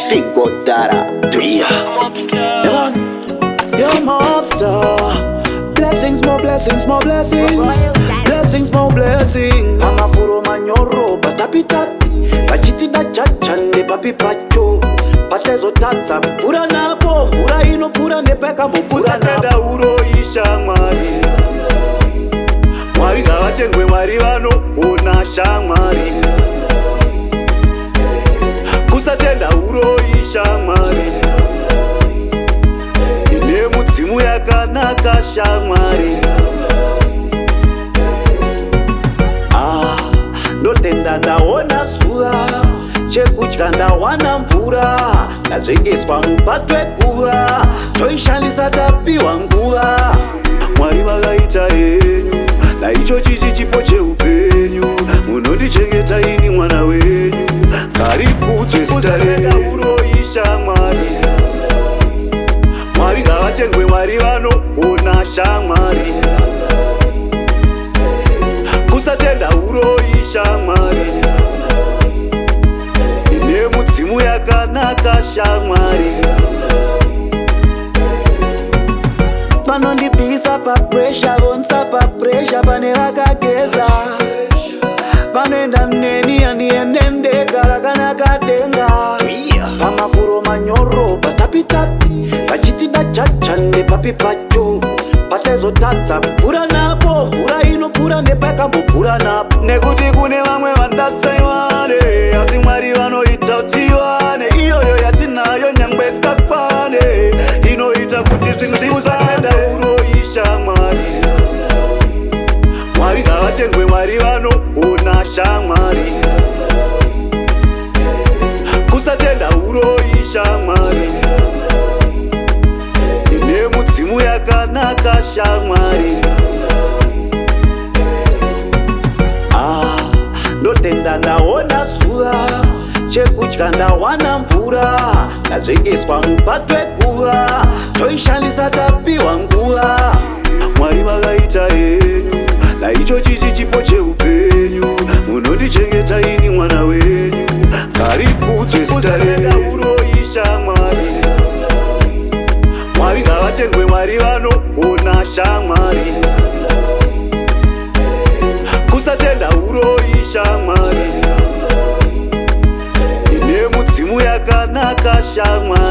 Figo Dara Tuya. You're my upstar. Blessings, more blessings, more blessings. Blessings, more blessings. Amafuro manyoro batapitapi. Pachitida chachande papi pacho. Patezo tata mfura napo. Mfura ino mfura nepeka mfura napo. Kusatenda uroisha mwari. Mwari gawatengwe mwari vano ona shamwari. Kusatenda uroisha mwari. Ine mudzimu yakanaka shamwari. Ndotenda ndaona zuva, chekudya ndawana mvura. Ndazvengeswa mupatwe guva, toishandisa tapiwa nguva. Mwari vakaita henyu, naicho chichi chipo cheupenyu. Munondichengeta ini mwana wenyu, ngarikudzwe zita renyu. Uroisha mwari. Mwari ngavatendwe mwari vano ona shamwari. Kusatenda uroisha mwari. Ine mudzimu yakanaka shamwari. Vanondipisa pa pressure, vonsa pa pressure pane vakageza. Vanoenda neni aniende ndega rakanaka denga. Pamafuro manyoro patapitapi. Pachitida chachande papi pacho. Patezo tata mfura napo. Mfura ino mfura nepeka mfura napo. Nekuti kune vamwe vandasaiwane, asi mwari vanoita utiwane. Iyoyo yatinayo nyangwe isikakwane. Inoita kuti zvinhu zvisaenda. Uroisha mwari. Mwari ngavatendwe mwari vano ona shamwari. Kusatenda uroisha mwari. Ine mudzimu yakanaka shamwari. Ndotenda ndaona zuva, chekudya ndawana mvura. Ndazvengeswa mupatwe guva, toishandisa tapiwa nguva. Mwari vakaita henyu, naicho chichi chipo cheupenyu. Munondichengeta ini mwana wenyu, ngarikudzwe zita renyu. Uroisha mwari. Mwari ngavatendwe mwari vano ona shamwari. Kusatenda uroisha mwari. Ine mudzimu yakanaka shamwari.